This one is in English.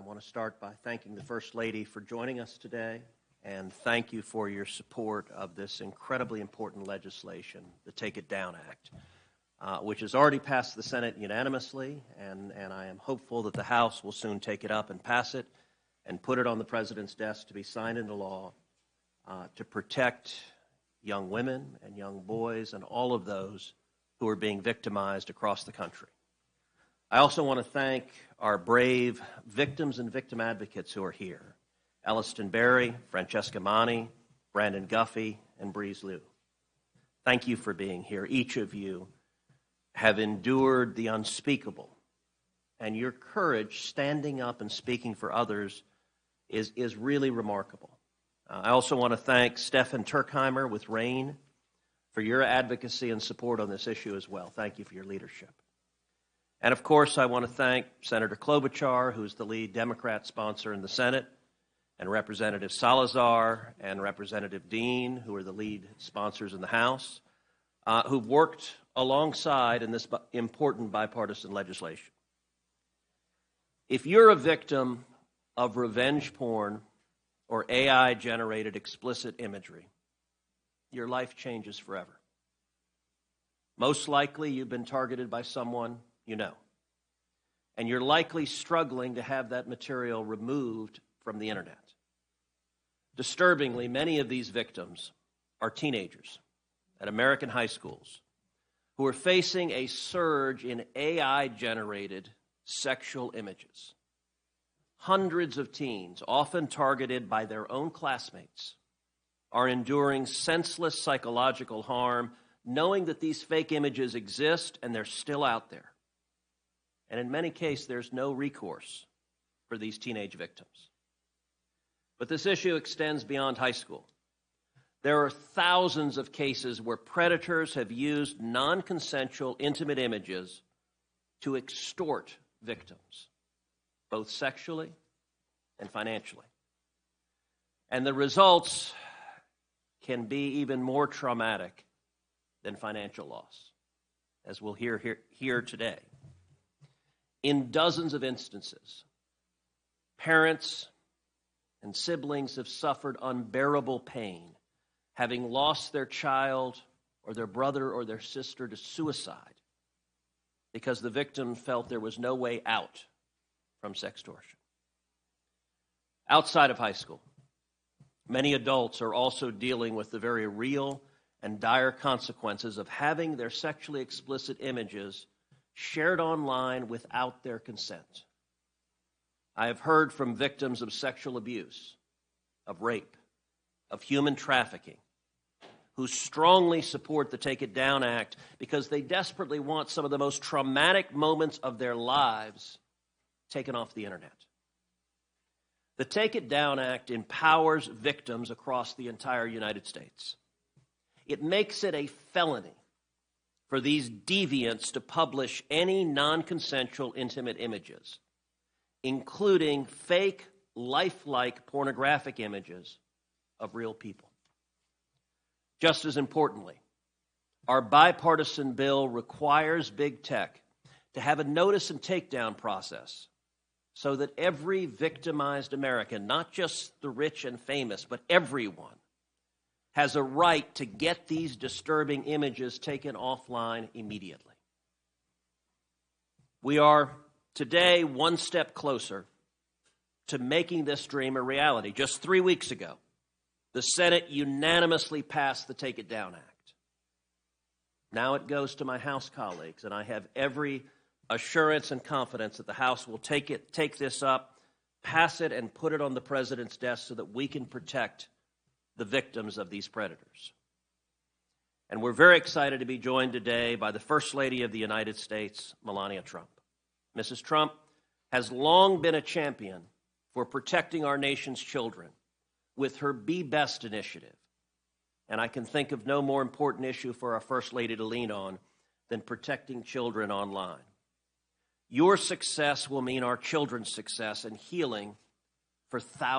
want to start by thanking the First Lady for joining us today, and thank you for your support of this incredibly important legislation, the Take It Down Act, which has already passed the Senate unanimously, and I am hopeful that the House will soon take it up and pass it and put it on the President's desk to be signed into law to protect young women and young boys and all of those who are being victimized across the country. I also want to thank our brave victims and victim advocates who are here: Elliston Berry, Francesca Mani, Brandon Guffey, and Breeze Liu. Thank you for being here. Each of you have endured the unspeakable, and your courage standing up and speaking for others is really remarkable. I also want to thank Stefan Turkheimer with RAIN for your advocacy and support on this issue as well. Thank you for your leadership. And of course, I want to thank Senator Klobuchar, who's the lead Democrat sponsor in the Senate, and Representative Salazar and Representative Dean, who are the lead sponsors in the House, who've worked alongside in this important bipartisan legislation. If you're a victim of revenge porn or AI-generated explicit imagery, your life changes forever. Most likely, you've been targeted by someone you know, and you're likely struggling to have that material removed from the internet. Disturbingly, many of these victims are teenagers at American high schools who are facing a surge in AI-generated sexual images. Hundreds of teens, often targeted by their own classmates, are enduring senseless psychological harm, knowing that these fake images exist and they're still out there. And in many cases, there's no recourse for these teenage victims. But this issue extends beyond high school. There are thousands of cases where predators have used non-consensual intimate images to extort victims, both sexually and financially. And the results can be even more traumatic than financial loss, as we'll hear today. In dozens of instances, parents and siblings have suffered unbearable pain, having lost their child or their brother or their sister to suicide because the victim felt there was no way out from sextortion. Outside of high school, many adults are also dealing with the very real and dire consequences of having their sexually explicit images shared online without their consent. I have heard from victims of sexual abuse, of rape, of human trafficking, who strongly support the Take It Down Act because they desperately want some of the most traumatic moments of their lives taken off the internet. The Take It Down Act empowers victims across the entire United States. It makes it a felony for these deviants to publish any non-consensual intimate images, including fake, lifelike pornographic images of real people. Just as importantly, our bipartisan bill requires big tech to have a notice and takedown process so that every victimized American, not just the rich and famous, but everyone, has a right to get these disturbing images taken offline immediately. We are today one step closer to making this dream a reality. Just 3 weeks ago, the Senate unanimously passed the Take It Down Act. Now it goes to my House colleagues, and I have every assurance and confidence that the House will take this up, pass it, and put it on the President's desk so that we can protect the victims of these predators. And we're very excited to be joined today by the First Lady of the United States, Melania Trump. Mrs. Trump has long been a champion for protecting our nation's children with her Be Best initiative. And I can think of no more important issue for our First Lady to lean on than protecting children online. Your success will mean our children's success and healing for thousands